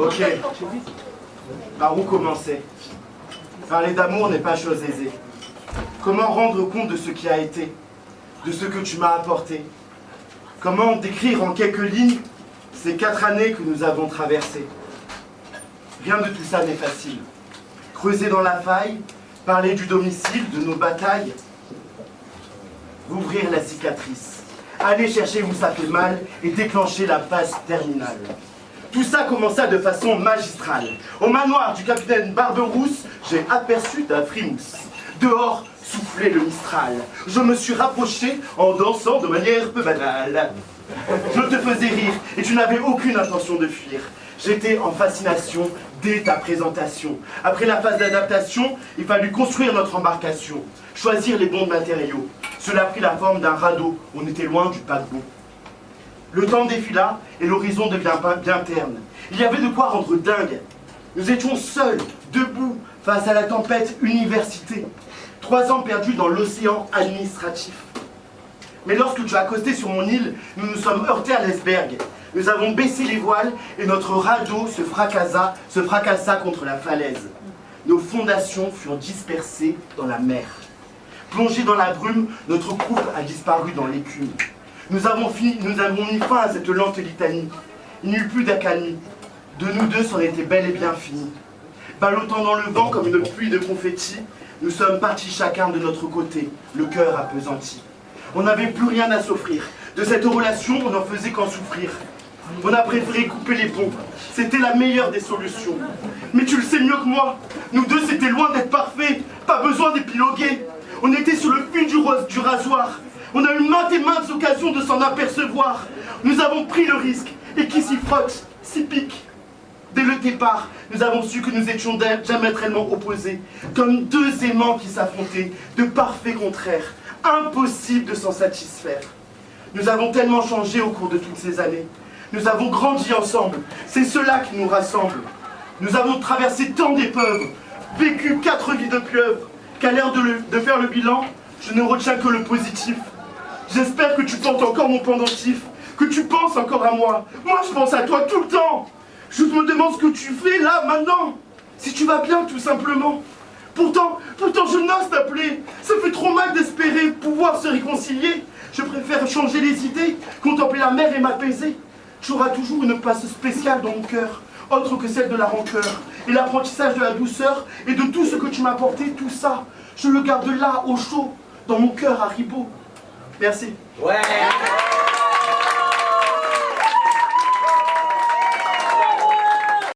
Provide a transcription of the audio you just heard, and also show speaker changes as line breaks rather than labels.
Ok. Par où commencer? Parler d'amour n'est pas chose aisée. Comment rendre compte de ce qui a été, de ce que tu m'as apporté? Comment décrire en quelques lignes ces 4 années que nous avons traversées? Rien de tout ça n'est facile. Creuser dans la faille, parler du domicile, de nos batailles, rouvrir la cicatrice, aller chercher où ça fait mal et déclencher la phase terminale. Tout ça commença de façon magistrale. Au manoir du capitaine Barberousse, j'ai aperçu ta frimousse. Dehors soufflait le Mistral. Je me suis rapproché en dansant de manière peu banale. Je te faisais rire et tu n'avais aucune intention de fuir. J'étais en fascination dès ta présentation. Après la phase d'adaptation, il fallut construire notre embarcation, choisir les bons matériaux. Cela prit la forme d'un radeau, on était loin du paquebot. Le temps défila et l'horizon devient bien terne. Il y avait de quoi rendre dingue. Nous étions seuls, debout, face à la tempête université. 3 ans perdus dans l'océan administratif. Mais lorsque tu as accosté sur mon île, nous nous sommes heurtés à l'iceberg. Nous avons baissé les voiles et notre radeau se fracassa contre la falaise. Nos fondations furent dispersées dans la mer. Plongé dans la brume, notre couple a disparu dans l'écume. Nous avons mis fin à cette lente litanie. Il n'y eut plus d'accalmie. De nous deux, c'en était bel et bien fini. Ballottant dans le vent comme une pluie de confettis, nous sommes partis chacun de notre côté, le cœur appesanti. On n'avait plus rien à s'offrir. De cette relation, on n'en faisait qu'en souffrir. On a préféré couper les ponts. C'était la meilleure des solutions. Mais tu le sais mieux que moi. Nous deux, c'était loin d'être parfait. Pas besoin d'épiloguer. On était sur le fil du rasoir. On a eu maintes et maintes occasions de s'en apercevoir. Nous avons pris le risque. Et qui s'y frotte, s'y pique. Dès le départ, nous avons su que nous étions diamétralement opposés. Comme 2 aimants qui s'affrontaient, de parfaits contraires. Impossible de s'en satisfaire. Nous avons tellement changé au cours de toutes ces années. Nous avons grandi ensemble. C'est cela qui nous rassemble. Nous avons traversé tant d'épreuves, vécu 4 vies de pieuvre, qu'à l'heure de faire le bilan, je ne retiens que le positif. J'espère que tu portes encore mon pendentif, que tu penses encore à moi. Moi, je pense à toi tout le temps. Je me demande ce que tu fais là, maintenant. Si tu vas bien, tout simplement. Pourtant, je n'ose t'appeler. Ça fait trop mal d'espérer pouvoir se réconcilier. Je préfère changer les idées, contempler la mer et m'apaiser. Tu auras toujours une place spéciale dans mon cœur, autre que celle de la rancœur, et l'apprentissage de la douceur, et de tout ce que tu m'as apporté, tout ça, je le garde là, au chaud, dans mon cœur à ribot. Merci.
Ouais.